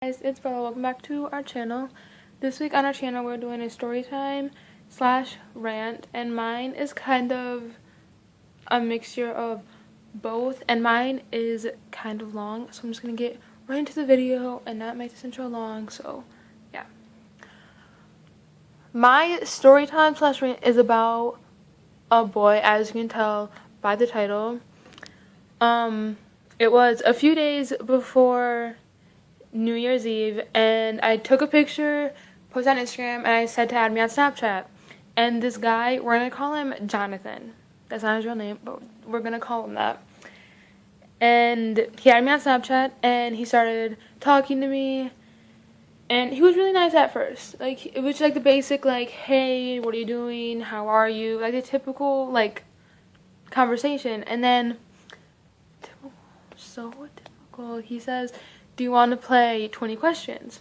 Guys, it's Bella. Welcome back to our channel. This week on our channel we're doing a story time slash rant, and mine is kind of a mixture of both, and mine is kind of long, so I'm just gonna get right into the video and not make this intro long. So yeah, my story time slash rant is about a boy, as you can tell by the title. It was a few days before New Year's Eve, and I took a picture, posted on Instagram, and I said to add me on Snapchat. And this guy, we're gonna call him Jonathan. That's not his real name, but we're gonna call him that. And he added me on Snapchat, and he started talking to me, and he was really nice at first. Like, it was like the basic, like, hey, what are you doing? How are you? Like the typical, like, conversation. And then, so typical, he says, do you want to play 20 questions?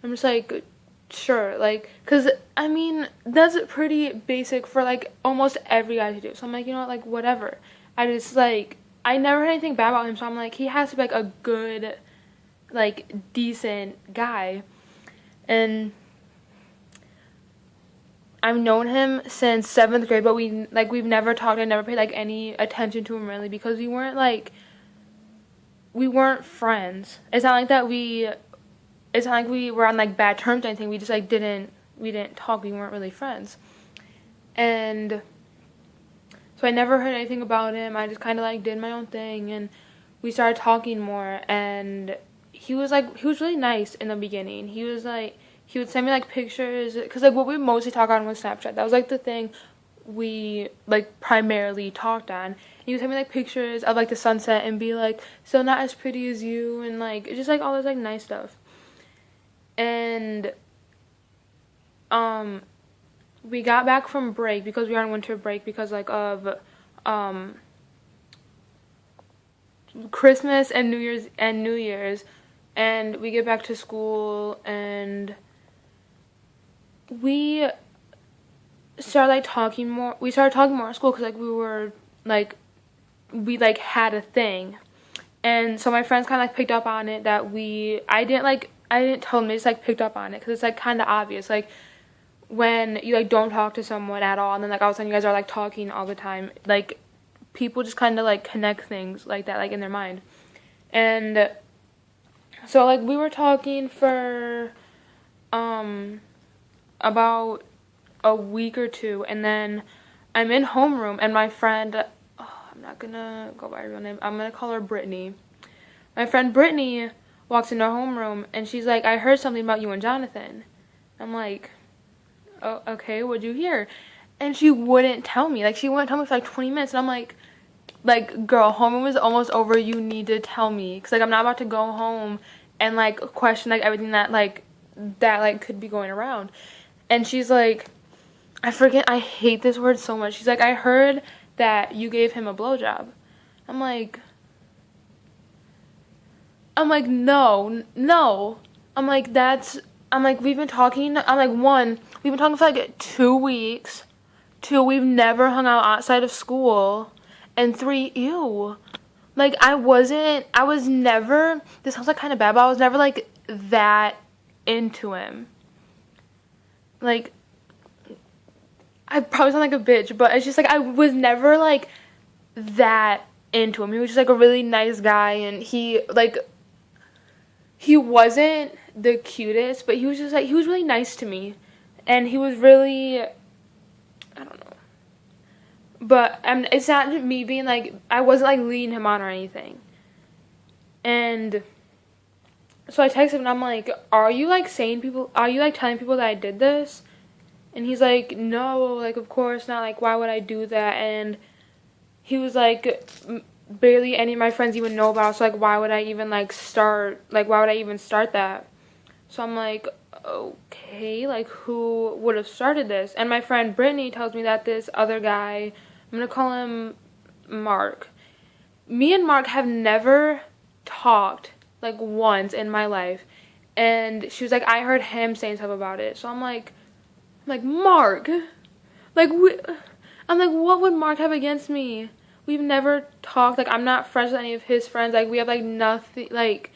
I'm just like, sure, like, because, I mean, that's pretty basic for, like, almost every guy to do. So I'm like, you know what, like, whatever. I just, like, I never heard anything bad about him, so I'm like, he has to be, like, a good, like, decent guy. And I've known him since 7th grade, but we've never talked. I never paid, like, any attention to him, really, because we weren't friends. It's not like we were on, like, bad terms or anything. We just, like, we didn't talk. We weren't really friends. And so I never heard anything about him. I just kind of, like, did my own thing, and we started talking more, and he was really nice in the beginning. He would send me, like, pictures, because, like, what we mostly talk on was Snapchat. That was, like, the thing we, like, primarily talked on. He would send me, like, pictures of, like, the sunset and be like, still not as pretty as you, and, like, just, like, all this, like, nice stuff. And we got back from break, because we were on winter break because, like, of Christmas and New Year's, and we get back to school, and we started, like, talking more. We started talking more at school, because, like, we had a thing. And so my friends kind of, like, picked up on it that I didn't tell them, they just, like, picked up on it, because it's, like, kind of obvious, like, when you, like, don't talk to someone at all, and then, like, all of a sudden you guys are, like, talking all the time, like, people just kind of, like, connect things like that, like, in their mind. And so, like, we were talking for about a week or two, and then I'm in homeroom, and my friend, I'm not gonna go by her real name, I'm gonna call her Brittany. My friend Brittany walks into her homeroom, and she's like, I heard something about you and Jonathan. I'm like, oh, okay, what'd you hear? And she wouldn't tell me. Like, she wouldn't tell me for, like, 20 minutes, and I'm like, girl, homeroom is almost over, you need to tell me, because, like, I'm not about to go home and, like, question, like, everything that could be going around. And she's like, I hate this word so much. She's like, I heard that you gave him a blowjob. I'm like, no. We've been talking, we've been talking for, like, 2 weeks. 2, we've never hung out outside of school. And 3, ew. Like, this sounds, like, kind of bad, but I was never, like, that into him. Like, I probably sound like a bitch, but it's just, like, I was never, like, that into him. He was just, like, a really nice guy, and he wasn't the cutest, but he was just, like, he was really nice to me, and he was really, I don't know, but it's not me being, like, I wasn't, like, leading him on or anything. And so I texted him, and I'm like, are you, like, telling people that I did this? And he's like, no, like, of course not, like, why would I do that? And he was like, barely any of my friends even know about it, so, like, why would I even start that? So I'm like, okay, like, who would have started this? And my friend Brittany tells me that this other guy, I'm gonna call him Mark. Me and Mark have never talked, like, once in my life. And she was like, I heard him saying stuff about it. So I'm like, Mark, like, I'm like, what would Mark have against me? We've never talked, like, I'm not friends with any of his friends, like, we have, like, nothing, like,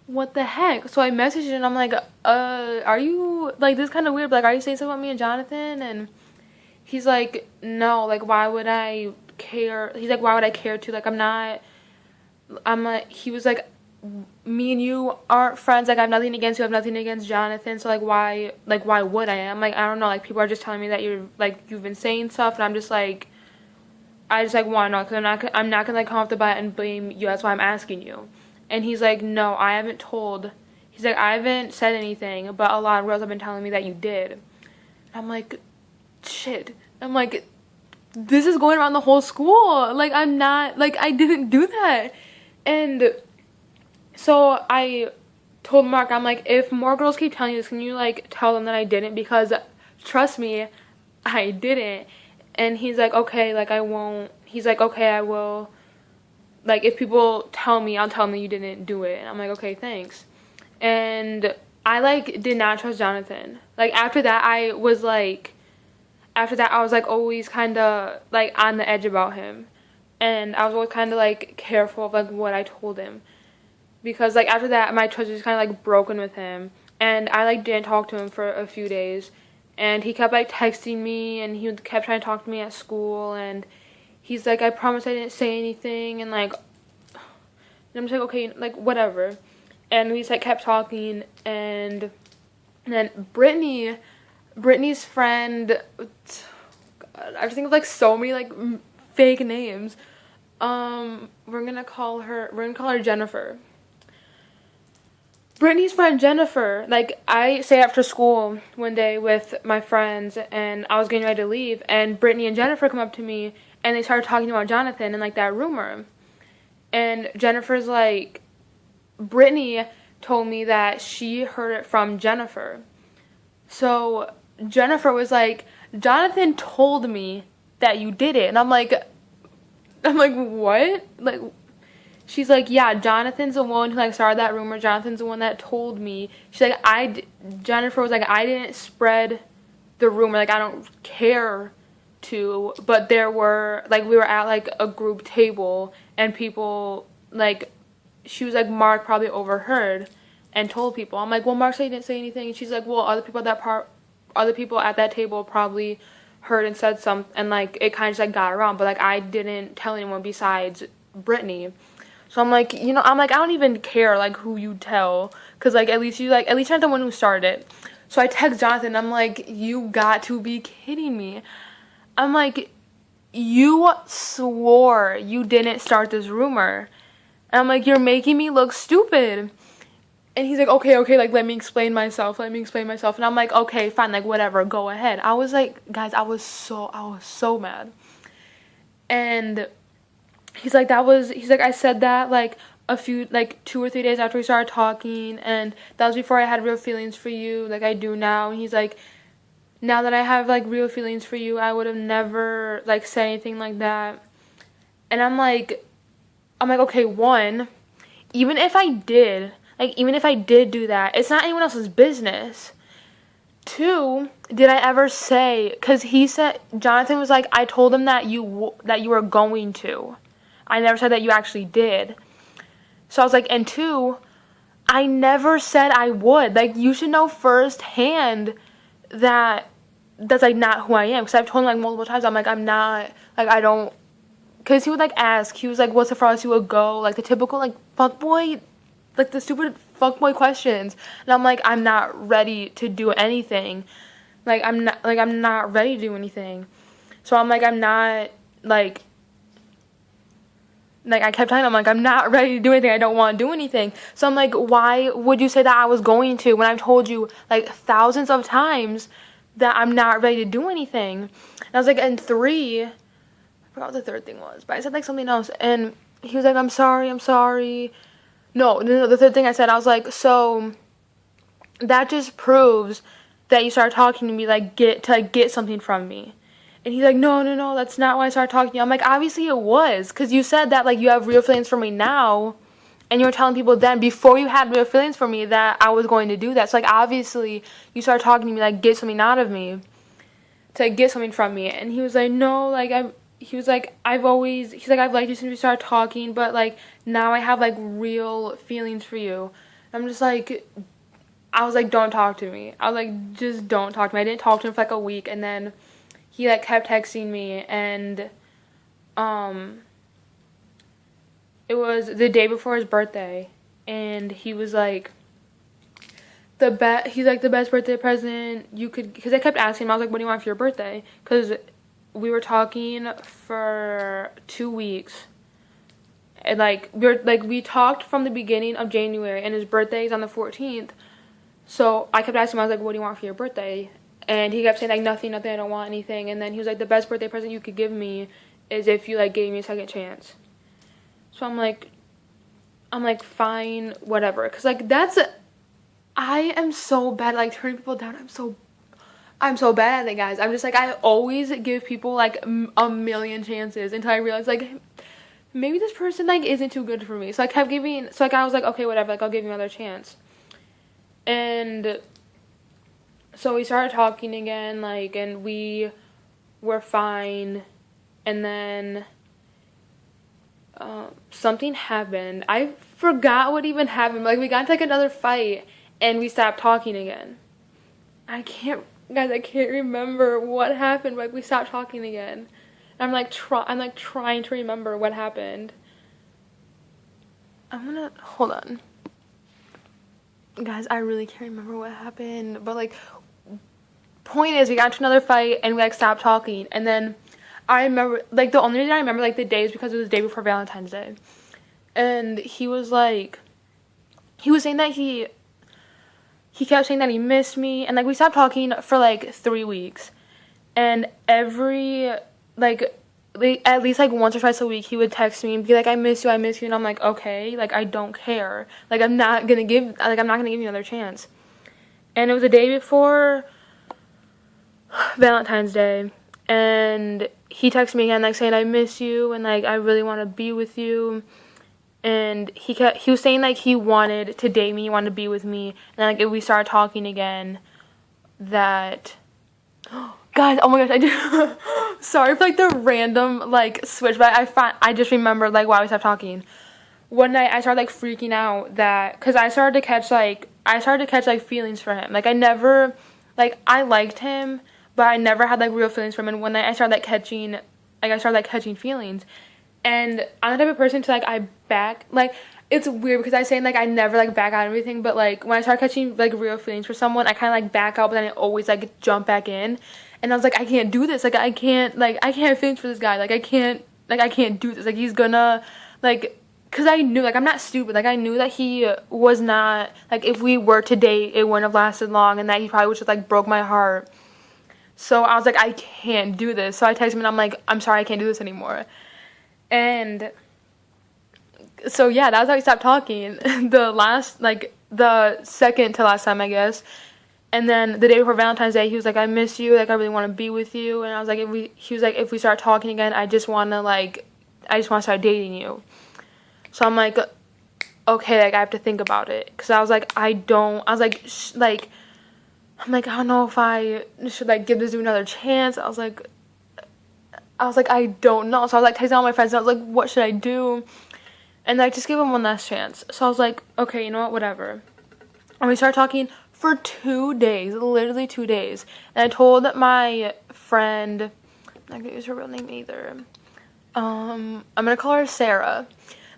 what the heck? So I messaged him and I'm like, are you, like, this is kind of weird, but, like, are you saying something about me and Jonathan? And he's like, no, like, why would I care? He's like, why would I care to? Like, he was like, me and you aren't friends. Like, I have nothing against you. I have nothing against Jonathan. So, like, why would I? I'm like, I don't know. Like, people are just telling me that you've been saying stuff. And I'm just like, I just, like, want to know. Because I'm not going to, like, come off the bat and blame you. That's why I'm asking you. And he's like, no, I haven't told. He's like, I haven't said anything. But a lot of girls have been telling me that you did. And I'm like, shit. I'm like, this is going around the whole school. Like, I'm not, like, I didn't do that. And so I told Mark, I'm like, if more girls keep telling you this, can you, like, tell them that I didn't? Because trust me, I didn't. And he's like, okay, like, I won't. He's like, okay, I will. Like, if people tell me, I'll tell them that you didn't do it. And I'm like, okay, thanks. And I, like, did not trust Jonathan. Like, after that, I was, like, always kind of, like, on the edge about him. And I was always kind of, like, careful of, like, what I told him. Because, like, after that, my trust was kind of, like, broken with him. And I, like, didn't talk to him for a few days. And he kept, like, texting me, and he kept trying to talk to me at school. And he's like, I promise I didn't say anything. And, like, and I'm just like, okay, like, whatever. And we just, like, kept talking. And then Brittany's friend, God, I just think of, like, so many, like, fake names. We're gonna call her Jennifer. Brittany's friend Jennifer, like, I stayed after school one day with my friends, and I was getting ready to leave, and Brittany and Jennifer come up to me, and they started talking about Jonathan and, like, that rumor. And Jennifer's like, Brittany told me that she heard it from Jennifer. So Jennifer was like, Jonathan told me that you did it. And I'm like, what? Like, she's like, yeah, Jonathan's the one who, like, started that rumor. Jonathan's the one that told me. She's like, Jennifer was like, I didn't spread the rumor. Like, I don't care to. But there were, like, we were at, like, a group table. And people, like, she was like, Mark probably overheard and told people. I'm like, well, Mark said he didn't say anything. And she's like, well, other people at that table probably heard and said something. And, like, it kind of just, like, got around. But, like, I didn't tell anyone besides Brittany. So I'm like, you know, I'm like, I don't even care, like, who you tell. Because, like, at least you're not the one who started it. So I text Jonathan. I'm like, you got to be kidding me. I'm like, you swore you didn't start this rumor. And I'm like, you're making me look stupid. And he's like, okay, like, let me explain myself. And I'm like, okay, fine, like, whatever, go ahead. I was like, guys, I was so mad. And he's like, I said that, like, 2 or 3 days after we started talking, and that was before I had real feelings for you, like I do now. And he's like, now that I have, like, real feelings for you, I would have never, like, said anything like that. And I'm like, okay, one, even if I did do that, it's not anyone else's business. 2, did I ever say, because he said, Jonathan was like, I told him that you were going to. I never said that you actually did. So I was like, and 2, I never said I would. Like, you should know firsthand that that's, like, not who I am. Because I've told him, like, multiple times, I'm like, I'm not, like, I don't, because he would, like, ask, he was like, what's the farthest you would go? Like, the typical, like, fuckboy, like, the stupid fuckboy questions. And I'm like, I'm not ready to do anything. Like, I'm not ready to do anything. So I'm like, I'm not, like, I kept telling him, I'm like, I'm not ready to do anything. I don't want to do anything. So I'm like, why would you say that I was going to when I've told you, like, thousands of times that I'm not ready to do anything? And I was like, and 3, I forgot what the third thing was, but I said, like, something else. And he was like, I'm sorry. No, the third thing I said, I was like, so that just proves that you started talking to me, like, get something from me. And he's like, no, that's not why I started talking to you. I'm like, obviously it was, because you said that, like, you have real feelings for me now, and you were telling people then, before you had real feelings for me, that I was going to do that. So, like, obviously, you started talking to me, like, get something out of me, to get something from me. And he was like, no, like, I've liked you since we started talking, but, like, now I have, like, real feelings for you. I'm just like, I was like, don't talk to me. I was like, just don't talk to me. I didn't talk to him for like a week, and then he like kept texting me, and it was the day before his birthday, and he was like, he's like, the best birthday present you could, because I kept asking him, I was like, what do you want for your birthday? Because we were talking for 2 weeks, and like we talked from the beginning of January, and his birthday is on the 14th. So I kept asking him, I was like, what do you want for your birthday? And he kept saying like, nothing, I don't want anything. And then he was like, the best birthday present you could give me is if you like gave me a second chance. So I'm like, fine, whatever. Cause like I am so bad at like turning people down. I'm so bad at it, guys. I'm just like, I always give people like a million chances until I realize like, maybe this person like isn't too good for me. So I kept giving, so like I was like, okay, whatever, like I'll give you another chance. And so we started talking again, like, and we were fine. And then something happened. I forgot what even happened. Like, we got into like another fight, and we stopped talking again. I can't remember what happened. Like, we stopped talking again. I'm like trying to remember what happened. Hold on. Guys, I really can't remember what happened. But, like, point is, we got into another fight, and we, like, stopped talking. And then I remember, like, the only reason I remember, like, the day is because it was the day before Valentine's Day. And he was, like, he was saying that he kept saying that he missed me. And, like, we stopped talking for, like, 3 weeks. And every, like, at least, like, once or twice a week, he would text me and be like, I miss you, and I'm like, okay, like, I don't care, like, I'm not gonna give you another chance. And it was the day before Valentine's Day, and he texted me again, like, saying, I miss you, and, like, I really want to be with you, and he was saying, like, he wanted to date me, he wanted to be with me, and, like, if we started talking again, that... Guys, oh my gosh, I do. Sorry for like the random like switch, but I just remembered like why we stopped talking. One night I started like freaking out because I started to catch like feelings for him. Like I never, like I liked him, but I never had like real feelings for him. And one night I started catching feelings. And I'm the type of person to it's weird because I say like I never like back out of everything, but like when I start catching like real feelings for someone, I kind of like back out, but then I always like jump back in. And I was like, I can't do this. Like I can't have feelings for this guy. Like I can't do this. Like he's gonna like, cause I knew like I'm not stupid. Like I knew that he was not like if we were to date, it wouldn't have lasted long, and that he probably would just like broke my heart. So I was like, I can't do this. So I texted him and I'm like, I'm sorry, I can't do this anymore. And so yeah, that was how we stopped talking. The second to last time, I guess. And then the day before Valentine's Day, he was like, I miss you, like I really want to be with you. And I was like, if we start talking again, I just want to start dating you. So I'm like, okay, like I have to think about it. Cause I was like, I don't know if I should like give this dude another chance. I was like, I don't know. So I was like texting all my friends and I was like, what should I do? And I just gave him one last chance. So I was like, okay, you know what, whatever. And we started talking for 2 days, literally 2 days. And I told my friend, I'm not gonna use her real name either. I'm gonna call her Sarah.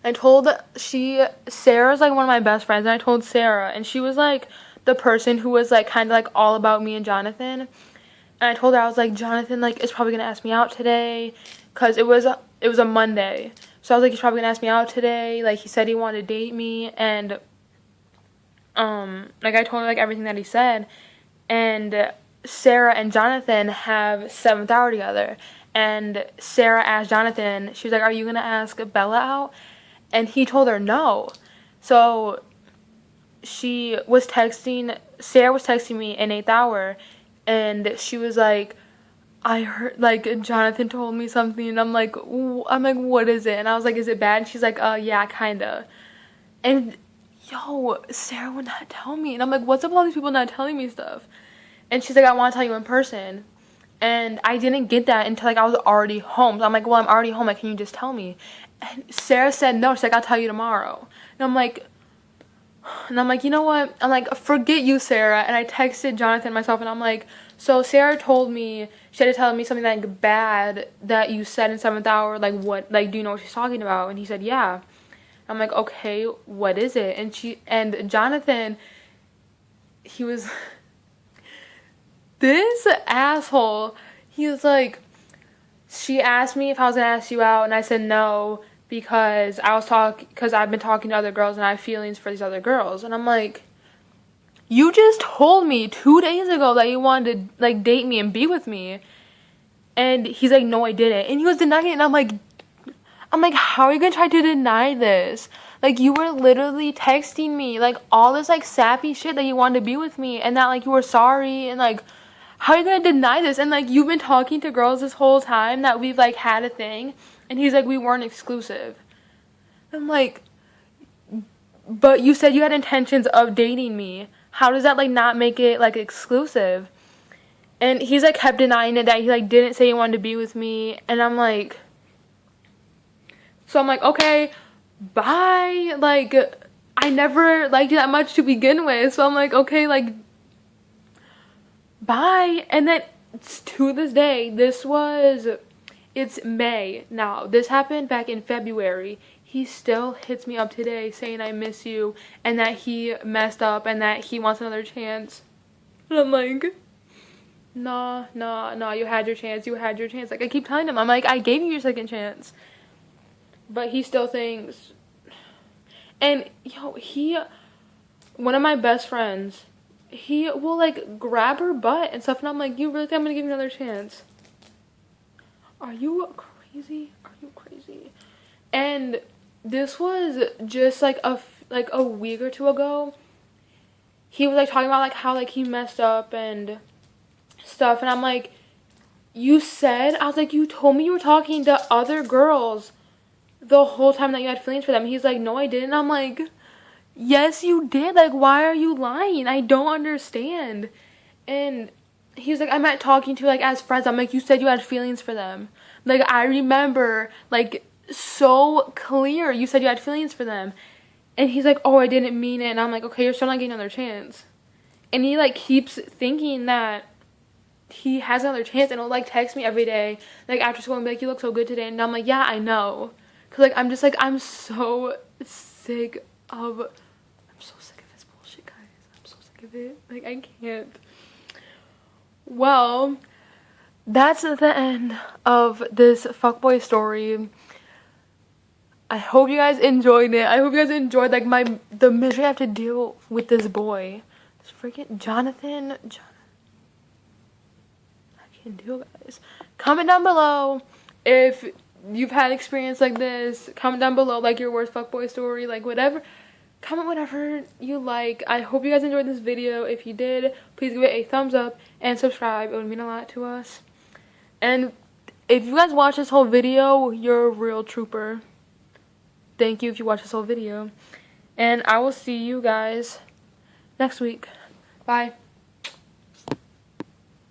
Sarah's like one of my best friends, and I told Sarah, and she was like the person who was like kind of like all about me and Jonathan. And I told her, I was like, Jonathan like is probably gonna ask me out today, cause it was a Monday. So I was like, he's probably gonna ask me out today. Like he said he wanted to date me, and like I told her like everything that he said. And Sarah and Jonathan have 7th hour together. And Sarah asked Jonathan, she was like, are you gonna ask Bella out? And he told her no. So Sarah was texting me in 8th hour, and she was like, I heard, like, Jonathan told me something, and I'm like, what is it? And I was like, is it bad? And she's like, yeah, kinda. And, yo, Sarah would not tell me. And I'm like, what's up with all these people not telling me stuff? And she's like, I want to tell you in person. And I didn't get that until, like, I was already home. So I'm like, well, I'm already home. Like, can you just tell me? And Sarah said no. She's like, I'll tell you tomorrow. And I'm like, And I'm like, you know what? I'm like, forget you, Sarah. And I texted Jonathan myself, and I'm like, so Sarah told me, she had to tell me something like bad that you said in 7th hour. Like, what? Like, do you know what she's talking about? And he said, yeah. I'm like, okay, what is it? And Jonathan, he was, this asshole, he was like, she asked me if I was gonna ask you out, and I said no, because because I've been talking to other girls and I have feelings for these other girls. And I'm like, you just told me 2 days ago that you wanted to like date me and be with me. And he's like, no, I didn't. And he was denying it, and I'm like, how are you gonna try to deny this? Like, you were literally texting me like all this like sappy shit that you wanted to be with me, and that like you were sorry, and like, how are you gonna deny this? And like, you've been talking to girls this whole time that we've like had a thing. And he's like, we weren't exclusive. I'm like, but you said you had intentions of dating me. How does that like not make it like exclusive? And he's like kept denying it, that he like didn't say he wanted to be with me. And I'm like, so I'm like, okay, bye. Like, I never liked you that much to begin with. So I'm like, okay, like, bye. And then to this day, it's May now. This happened back in February. He still hits me up today saying I miss you and that he messed up and that he wants another chance. And I'm like, nah, you had your chance. Like, I keep telling him, I'm like, I gave you your second chance. But he still thinks. And, yo, one of my best friends, he will, like, grab her butt and stuff. And I'm like, you really think I'm going to give you another chance? Are you crazy? And this was just like a week or two ago. He was like talking about like how like he messed up and stuff, and I'm like, you told me you were talking to other girls the whole time that you had feelings for them. He's like, no, I didn't. I'm like, yes, you did. Like, why are you lying? I don't understand. And he was like, I meant talking to, like, as friends. I'm like, you said you had feelings for them. Like, I remember, like, so clear you said you had feelings for them. And he's like, oh, I didn't mean it. And I'm like, okay, you're still not getting another chance. And he, like, keeps thinking that he has another chance. And he'll, like, text me every day, like, after school, and be like, you look so good today. And I'm like, yeah, I know. Because, like, I'm just, like, I'm so sick of this bullshit, guys. I'm so sick of it. Like, I can't. Well, that's the end of this fuckboy story. I hope you guys enjoyed it. I hope you guys enjoyed like the misery I have to deal with this boy. This freaking Jonathan. I can't deal, guys. Comment down below if you've had experience like this. Comment down below like your worst fuckboy story, like whatever. Comment whatever you like. I hope you guys enjoyed this video. If you did, please give it a thumbs up and subscribe. It would mean a lot to us. And if you guys watch this whole video, you're a real trooper. Thank you if you watch this whole video. And I will see you guys next week. Bye.